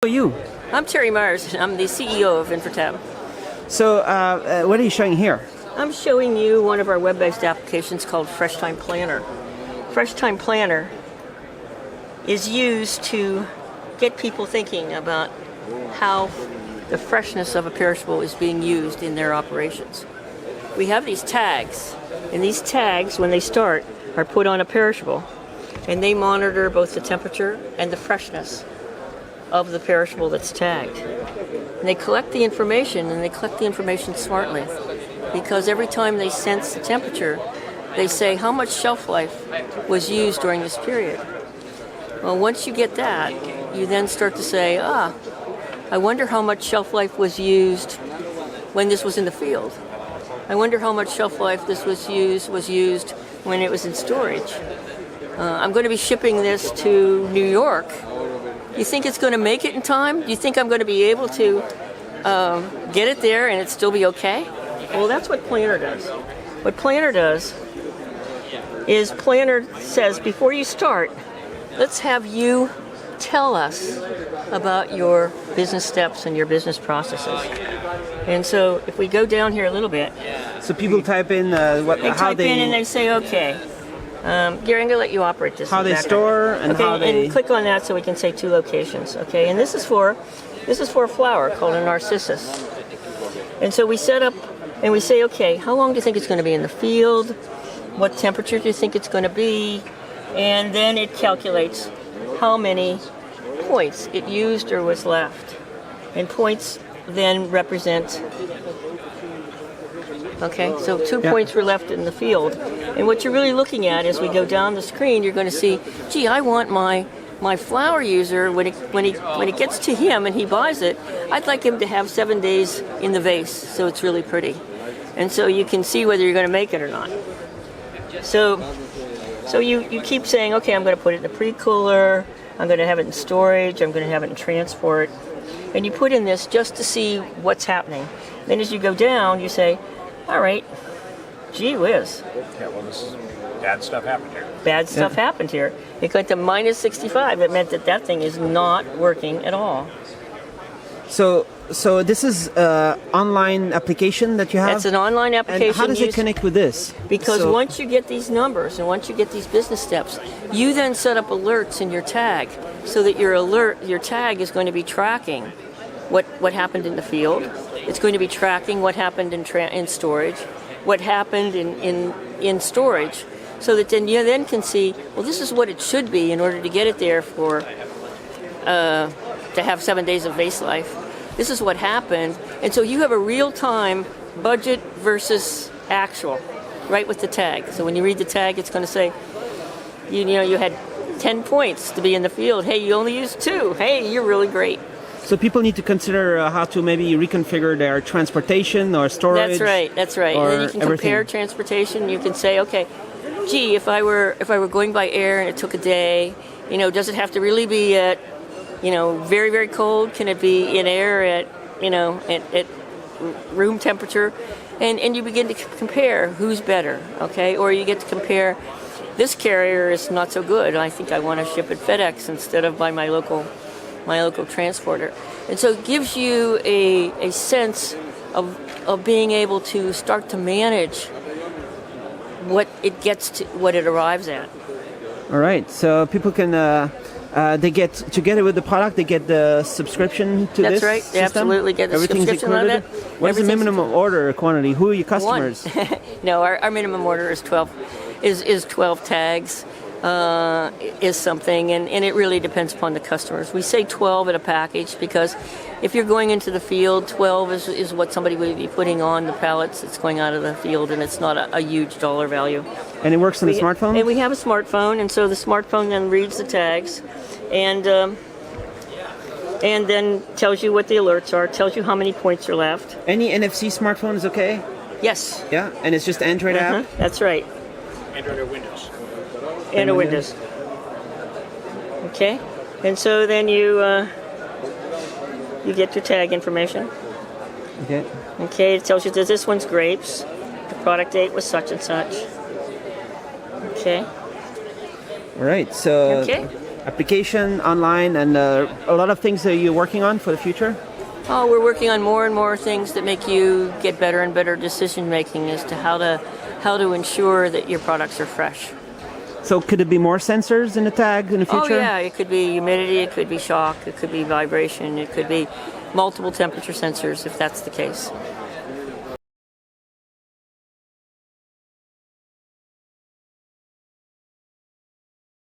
Who are you? I'm Terry Myers. I'm the CEO of Infratab. So, what are you showing here? I'm showing you one of our web-based applications called Fresh Time Planner. Fresh Time Planner is used to get people thinking about how the freshness of a perishable is being used in their operations. We have these tags, and these tags, when they start, are put on a perishable, and they monitor both the temperature and the freshness of the perishable that's tagged. And they collect the information, and they collect the information smartly, because every time they sense the temperature, they say how much shelf life was used during this period. Well, once you get that, you then start to say, I wonder how much shelf life was used when this was in the field. I wonder how much shelf life this was used when it was in storage. I'm going to be shipping this to New York. You think it's going to make it in time? Do you think I'm going to be able to get it there and it still be okay? Well, that's what Planner does. What Planner does is Planner says, before you start, let's have you tell us about your business steps and your business processes. And so if we go down here a little bit. So people type in how they in and they say, okay. Gary, I'm going to let you operate this. How they store and okay, how they... and click on that so we can say 2 locations. Okay, and this is for a flower called a narcissus. And so we set up and we say, okay, how long do you think it's going to be in the field? What temperature do you think it's going to be? And then it calculates how many points it used or was left. And points then represent... Okay, so 2 points were left in the field. And what you're really looking at as we go down the screen, you're going to see, gee, I want my flower user, when it gets to him and he buys it, I'd like him to have 7 days in the vase, so it's really pretty. And so you can see whether you're going to make it or not. So you keep saying, okay, I'm going to put it in the pre-cooler, I'm going to have it in storage, I'm going to have it in transport. And you put in this just to see what's happening. Then as you go down, you say, all right, gee whiz. Yeah, well, this is bad stuff happened here. Bad stuff happened here. It got to minus 65. It meant that thing is not working at all. So this is an online application that you have? It's an online application. And how does it connect with this? Because once you get these numbers and once you get these business steps, you then set up alerts in your tag so that your tag is going to be tracking what happened in the field. It's going to be tracking what happened in storage, what happened in storage, so that then you then can see, well, this is what it should be in order to get it there for to have 7 days of vase life. This is what happened, and so you have a real-time budget versus actual, right with the tag. So when you read the tag, it's going to say, you had 10 points to be in the field. Hey, you only used 2. Hey, you're really great. So people need to consider how to maybe reconfigure their transportation or storage. That's right. And then you can compare transportation. You can say, okay, gee, if I were going by air and it took a day, does it have to really be at, very, very cold? Can it be in air at room temperature? And you begin to compare who's better, okay? Or you get to compare, this carrier is not so good. I think I want to ship at FedEx instead of by my local transporter. And so it gives you a sense of being able to start to manage what it arrives at. All right, so people can they get together with the product, they get the subscription to this. That's right. They absolutely get the subscription on it. What is the minimum order quantity? Who are your customers? No, our minimum order is 12 tags. Is something, and it really depends upon the customers. We say 12 in a package because if you're going into the field, 12 is what somebody would be putting on the pallets that's going out of the field, and it's not a huge dollar value. And it works on the smartphone? And we have a smartphone, and so the smartphone then reads the tags and then tells you what the alerts are, tells you how many points are left. Any NFC smartphone is okay? Yes. Yeah, and it's just Android app? That's right. Android or Windows? And a Windows. Okay, and so then you get your tag information. Okay. Okay, it tells you that this one's grapes. The product date was such and such. Okay. All right. So okay. application online and a lot of things that you're working on for the future? Oh, we're working on more and more things that make you get better and better decision making as to how to ensure that your products are fresh. So could it be more sensors in the tag in the future? Oh yeah, it could be humidity, it could be shock, it could be vibration, it could be multiple temperature sensors if that's the case.